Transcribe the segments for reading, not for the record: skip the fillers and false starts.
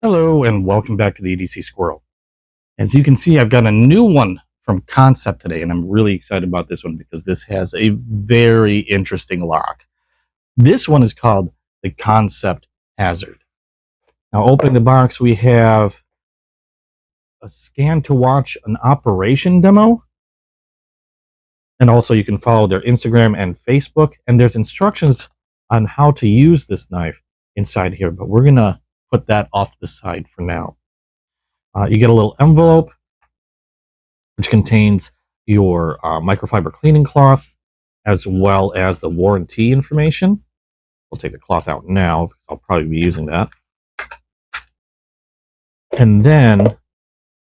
Hello and welcome back to the EDC Squirrel. As you can see, I've got a new one from Kansept today, and I'm really excited about this one because this has a very interesting lock. This one is called the Kansept Hazard. Now, opening the box, we have a scan to watch an operation demo, and also you can follow their Instagram and Facebook, and there's instructions on how to use this knife inside here, but we're going to put that off to the side for now. You get a little envelope which contains your microfiber cleaning cloth as well as the warranty information. We'll take the cloth out now because I'll probably be using that. And then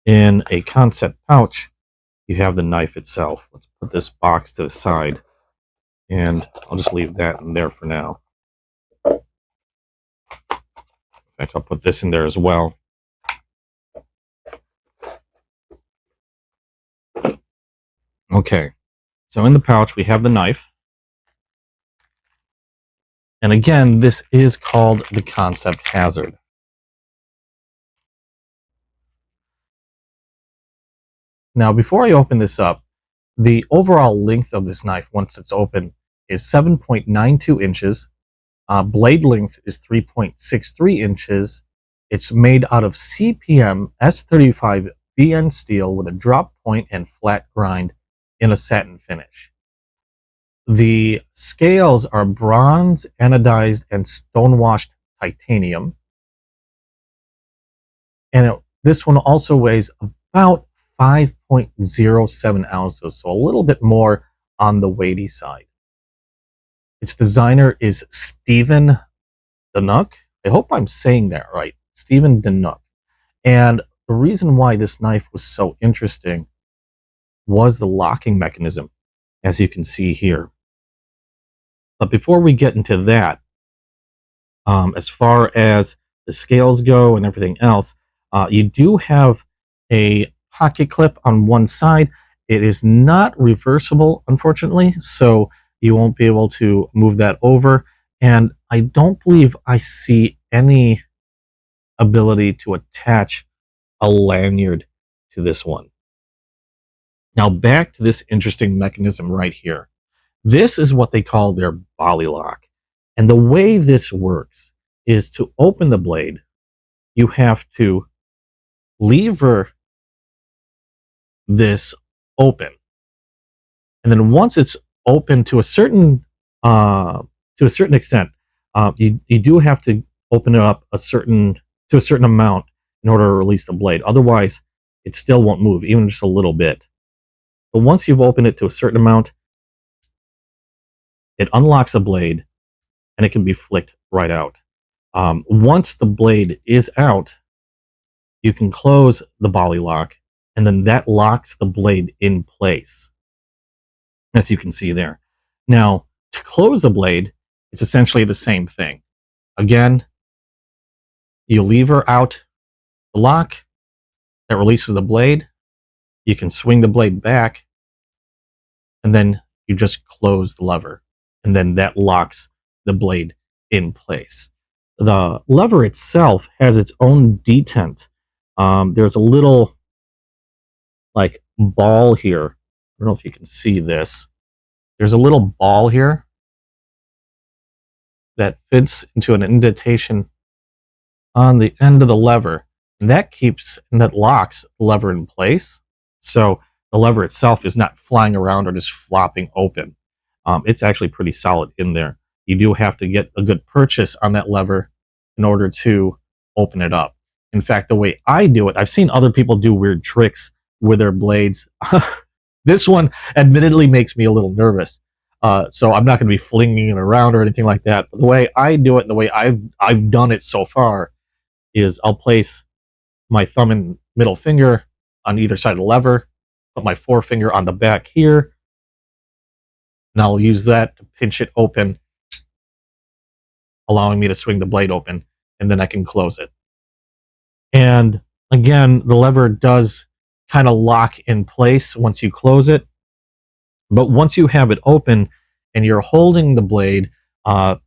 in a Kansept pouch, you have the knife itself. Let's put this box to the side, and I'll just leave that in there for now. In fact, I'll put this in there as well. Okay, so in the pouch we have the knife. And again, this is called the Kansept Hazard. Now, before I open this up, the overall length of this knife, once it's open, is 7.92 inches. Blade length is 3.63 inches. It's made out of CPM S35 VN steel with a drop point and flat grind in a satin finish. The scales are bronze, anodized, and stone-washed titanium. And this one also weighs about 5.07 ounces, so a little bit more on the weighty side. Its designer is Stephen Danuk. I hope I'm saying that right. Stephen Danuk. And the reason why this knife was so interesting was the locking mechanism, as you can see here. But before we get into that, as far as the scales go and everything else, you do have a pocket clip on one side. It is not reversible, unfortunately, so you won't be able to move that over. And I don't believe I see any ability to attach a lanyard to this one. Now back to this interesting mechanism right here. This is what they call their volley lock. And the way this works is to open the blade, you have to lever this open. And then once it's open to a certain extent, you do have to open it up to a certain amount in order to release the blade. Otherwise, it still won't move, even just a little bit. But once you've opened it to a certain amount, it unlocks the blade, and it can be flicked right out. Once the blade is out, you can close the volley lock, and then that locks the blade in place, as you can see there. Now, to close the blade, it's essentially the same thing. Again, you lever out the lock, that releases the blade. You can swing the blade back, and then you just close the lever, and then that locks the blade in place. The lever itself has its own detent. There's a little like ball here. I don't know if you can see this. There's a little ball here that fits into an indentation on the end of the lever, and that locks the lever in place. So the lever itself is not flying around or just flopping open. It's actually pretty solid in there. You do have to get a good purchase on that lever in order to open it up. In fact, the way I do it, I've seen other people do weird tricks with their blades. This one admittedly makes me a little nervous. So I'm not going to be flinging it around or anything like that. But the way I do it and the way I've done it so far is I'll place my thumb and middle finger on either side of the lever, put my forefinger on the back here, and I'll use that to pinch it open, allowing me to swing the blade open, and then I can close it. And again, the lever does kind of lock in place once you close it. But once you have it open and you're holding the blade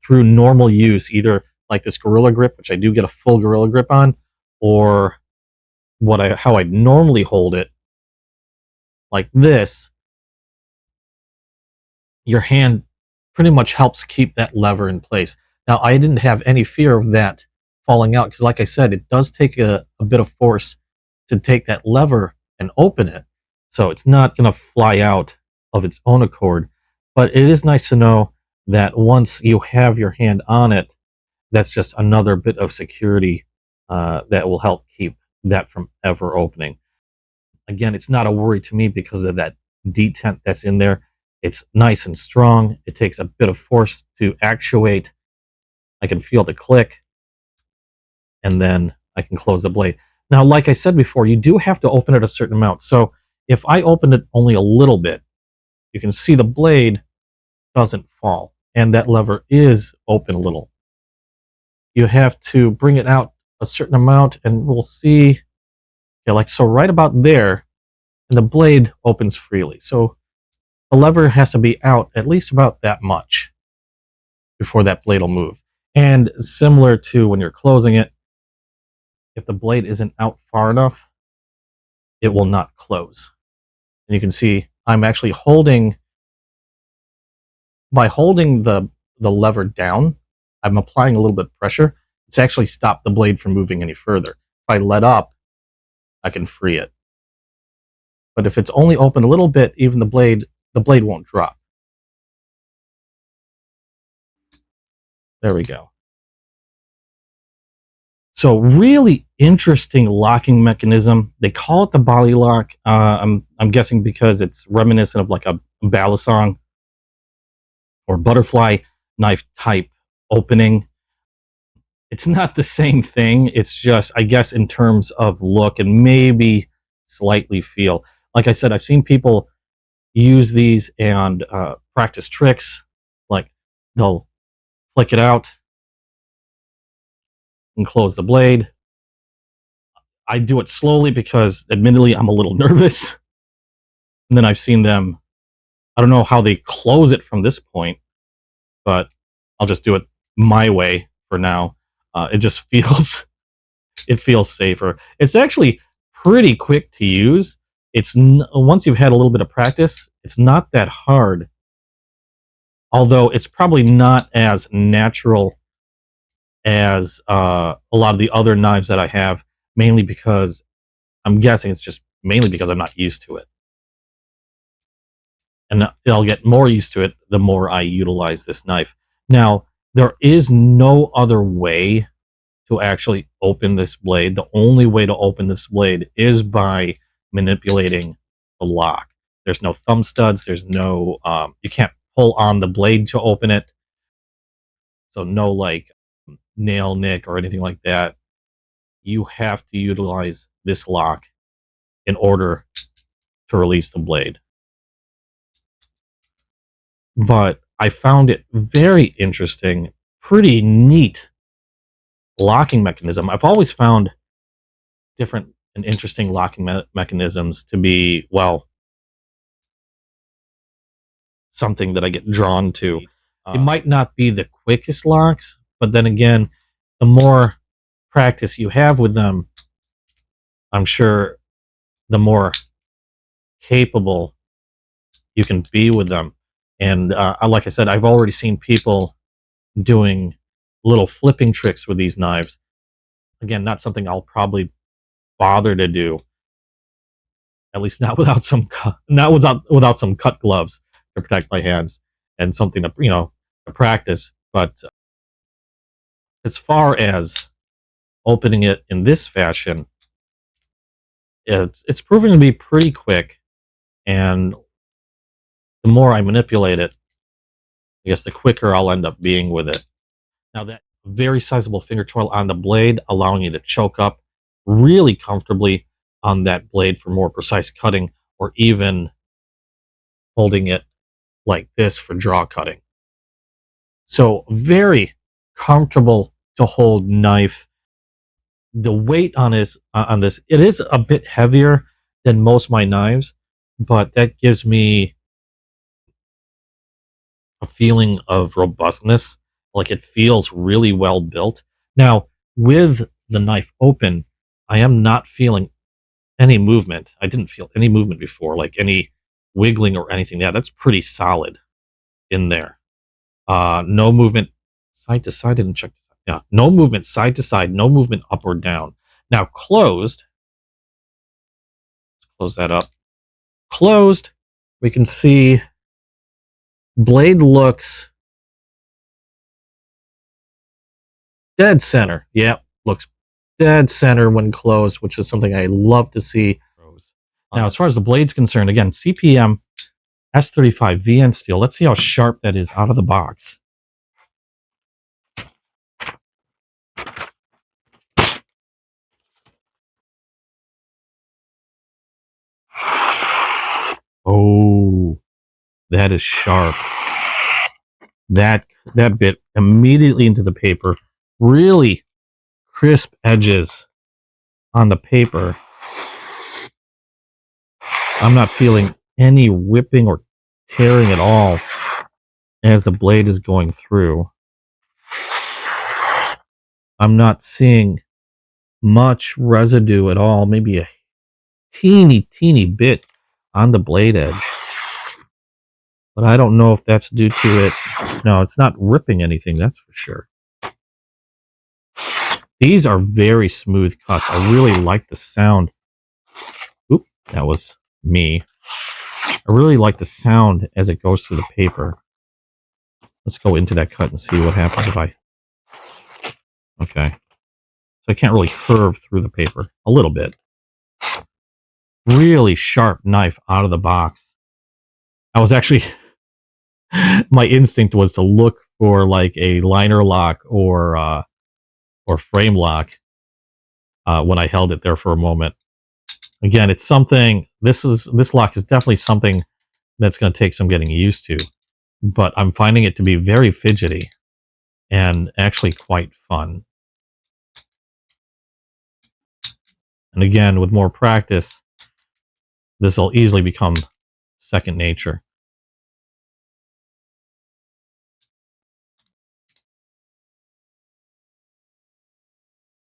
through normal use, either like this Gorilla Grip, which I do get a full Gorilla Grip on, or how I'd normally hold it, like this, your hand pretty much helps keep that lever in place. Now, I didn't have any fear of that falling out because, like I said, it does take a bit of force to take that lever and open it. So it's not going to fly out of its own accord. But it is nice to know that once you have your hand on it, that's just another bit of security that will help keep that from ever opening. Again, it's not a worry to me because of that detent that's in there. It's nice and strong. It takes a bit of force to actuate. I can feel the click, and then I can close the blade. Now, like I said before, you do have to open it a certain amount. So if I open it only a little bit, you can see the blade doesn't fall, and that lever is open a little. You have to bring it out a certain amount, and we'll see. Yeah, like so, right about there, and the blade opens freely. So the lever has to be out at least about that much before that blade will move. And similar to when you're closing it, if the blade isn't out far enough, it will not close. And you can see I'm actually by holding the lever down, I'm applying a little bit of pressure. It's actually stopped the blade from moving any further. If I let up, I can free it. But if it's only open a little bit, even the blade won't drop. There we go. So really interesting locking mechanism. They call it the body lock. I'm guessing because it's reminiscent of like a balisong or butterfly knife type opening. It's not the same thing. It's just, I guess, in terms of look and maybe slightly feel. Like I said, I've seen people use these and practice tricks. Like they'll flick it out and close the blade. I do it slowly because, admittedly, I'm a little nervous. And then I've seen them, I don't know how they close it from this point, but I'll just do it my way for now. It just feels, it feels safer. It's actually pretty quick to use. Once you've had a little bit of practice, it's not that hard. Although it's probably not as natural as a lot of the other knives that I have, mainly because I'm guessing it's just mainly because I'm not used to it. And I'll get more used to it the more I utilize this knife. Now, there is no other way to actually open this blade. The only way to open this blade is by manipulating the lock. There's no thumb studs. There's no, you can't pull on the blade to open it. So no like nail nick or anything like that. You have to utilize this lock in order to release the blade. But I found it very interesting, pretty neat locking mechanism. I've always found different and interesting locking mechanisms to be, well, something that I get drawn to. It might not be the quickest locks, but then again, the more practice you have with them, I'm sure the more capable you can be with them. And like I said, I've already seen people doing little flipping tricks with these knives. Again, not something I'll probably bother to do, at least not without some without some cut gloves to protect my hands and something to to practice. But as far as opening it in this fashion, it's proving to be pretty quick, and the more I manipulate it, I guess the quicker I'll end up being with it. Now that very sizable finger twirl on the blade, allowing you to choke up really comfortably on that blade for more precise cutting, or even holding it like this for draw cutting. So very comfortable to hold knife. The weight on this, it is a bit heavier than most of my knives, but that gives me a feeling of robustness. Like it feels really well built. Now, with the knife open, I am not feeling any movement. I didn't feel any movement before, like any wiggling or anything. Yeah, that's pretty solid in there. No movement side to side. I didn't check. Yeah, no movement side to side. No movement up or down. Now closed. Let's close that up. Closed. We can see blade looks dead center. Yep, looks dead center when closed, which is something I love to see. Now, as far as the blade's concerned, again, CPM S35 VN steel. Let's see how sharp that is out of the box. Oh, that is sharp. That bit immediately into the paper. Really crisp edges on the paper. I'm not feeling any whipping or tearing at all as the blade is going through. I'm not seeing much residue at all, maybe a teeny bit on the blade edge. But I don't know if that's due to it. No, it's not ripping anything, that's for sure. These are very smooth cuts. I really like the sound. Oop, that was me. I really like the sound as it goes through the paper. Let's go into that cut and see what happens if I... Okay. So I can't really curve through the paper. A little bit. Really sharp knife out of the box. I was actually... my instinct was to look for like a liner lock or frame lock when I held it there for a moment. Again, it's something... This lock is definitely something that's going to take some getting used to. But I'm finding it to be very fidgety and actually quite fun. And again, with more practice, this will easily become second nature.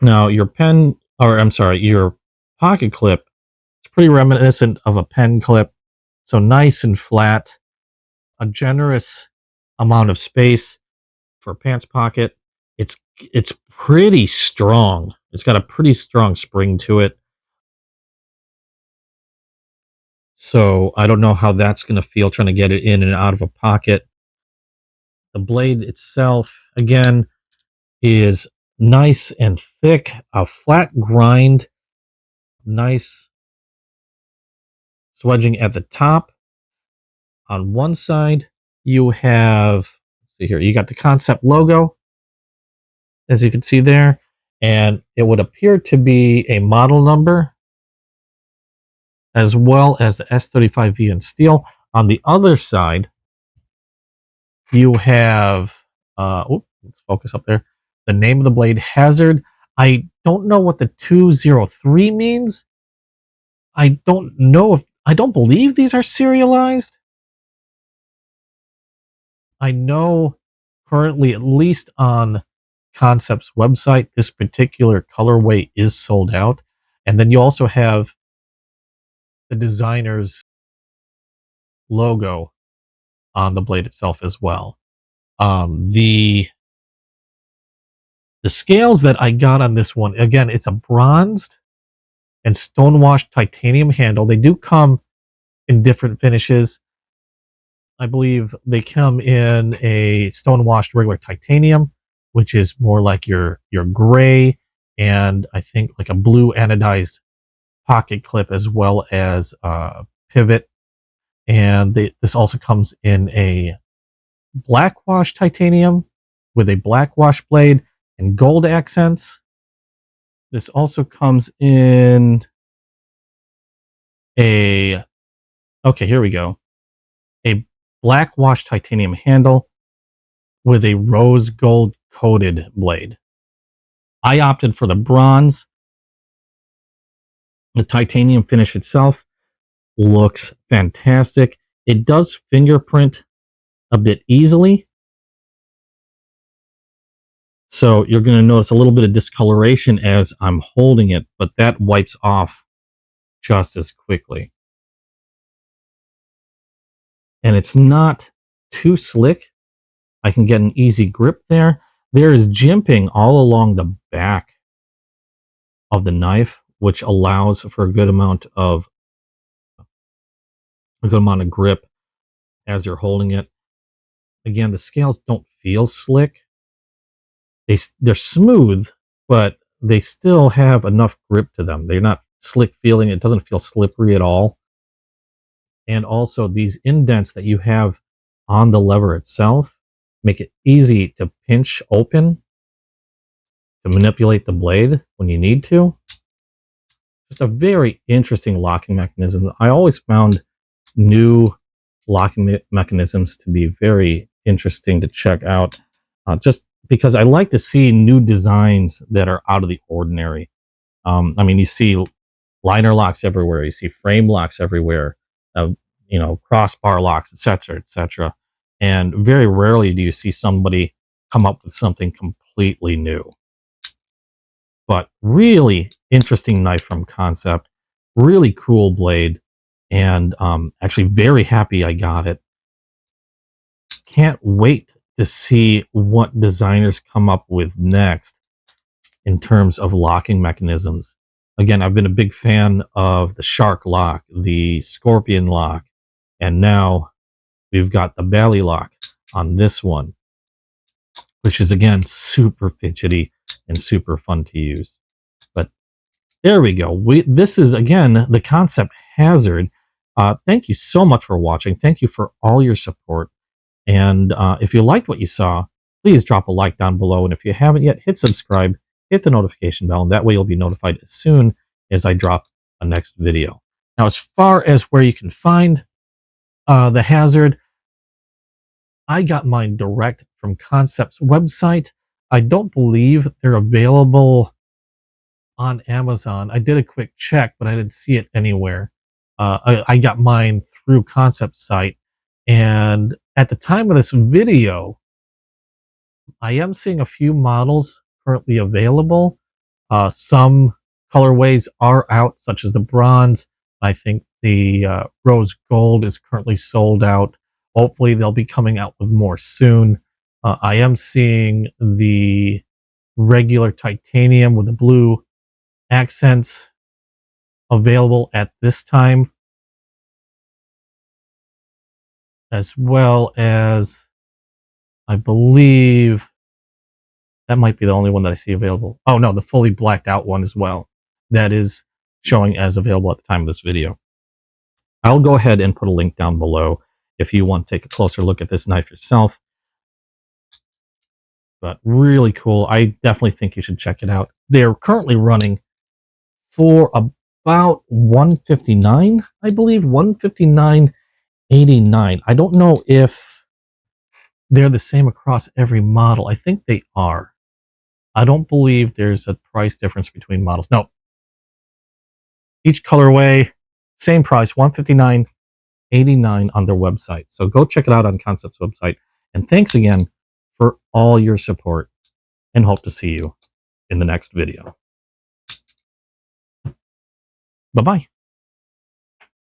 Now, your pen, or I'm sorry, your pocket clip, it's pretty reminiscent of a pen clip. So nice and flat, a generous amount of space for a pants pocket. It's pretty strong. It's got a pretty strong spring to it. So I don't know how that's going to feel trying to get it in and out of a pocket. The blade itself, again, is nice and thick, a flat grind, nice swedging at the top. On one side, you have, let's see here, you got the Kansept logo, as you can see there, and it would appear to be a model number, as well as the S35V in steel. On the other side, you have, let's focus up there, the name of the blade, Hazard. I don't know what the 203 means. I don't believe these are serialized. I know currently, at least on Kansept's website, this particular colorway is sold out. And then you also have the designer's logo on the blade itself as well. The scales that I got on this one, again, it's a bronzed and stonewashed titanium handle. They do come in different finishes. I believe they come in a stonewashed regular titanium, which is more like your gray, and I think like a blue anodized pocket clip, as well as pivot. And this also comes in a black wash titanium with a black wash blade and gold accents. This also comes in a, okay, here we go, a black wash titanium handle with a rose gold coated blade. I opted for the bronze. The titanium finish itself looks fantastic. It does fingerprint a bit easily. So you're going to notice a little bit of discoloration as I'm holding it, but that wipes off just as quickly. And it's not too slick. I can get an easy grip there. There is jimping all along the back of the knife, which allows for a good amount of grip as you're holding it. Again, the scales don't feel slick. They're smooth, but they still have enough grip to them. They're not slick feeling. It doesn't feel slippery at all. And also these indents that you have on the lever itself make it easy to pinch open to manipulate the blade when you need to. Just a very interesting locking mechanism. I always found new locking mechanisms to be very interesting to check out, just because I like to see new designs that are out of the ordinary. I mean, you see liner locks everywhere, you see frame locks everywhere, crossbar locks, etc., etc. And very rarely do you see somebody come up with something completely new. But really interesting knife from Kansept, really cool blade, and actually very happy I got it. Can't wait to see what designers come up with next in terms of locking mechanisms. Again, I've been a big fan of the shark lock, the scorpion lock, and now we've got the belly lock on this one, which is again super fidgety and super fun to use. But there we go. This is again the Kansept Hazard. Thank you so much for watching. Thank you for all your support. And if you liked what you saw, please drop a like down below. And if you haven't yet, hit subscribe, hit the notification bell, and that way you'll be notified as soon as I drop a next video. Now, as far as where you can find the Hazard, I got mine direct from Kansept's website. I don't believe they're available on Amazon. I did a quick check, but I didn't see it anywhere. I got mine through Kansept's site, and at the time of this video, I am seeing a few models currently available. Some colorways are out, such as the bronze. I think the rose gold is currently sold out. Hopefully, they'll be coming out with more soon. I am seeing the regular titanium with the blue accents available at this time, as well as I believe that might be the only one that I see available. Oh no, the fully blacked out one as well. That is showing as available at the time of this video. I'll go ahead and put a link down below if you want to take a closer look at this knife yourself. But really cool. I definitely think you should check it out. They're currently running for about $159, I believe, $159.89. I don't know if they're the same across every model. I think they are. I don't believe there's a price difference between models. No. Each colorway, same price, $159.89 on their website. So go check it out on Kansept's website. And thanks again for all your support, and hope to see you in the next video. Bye-bye.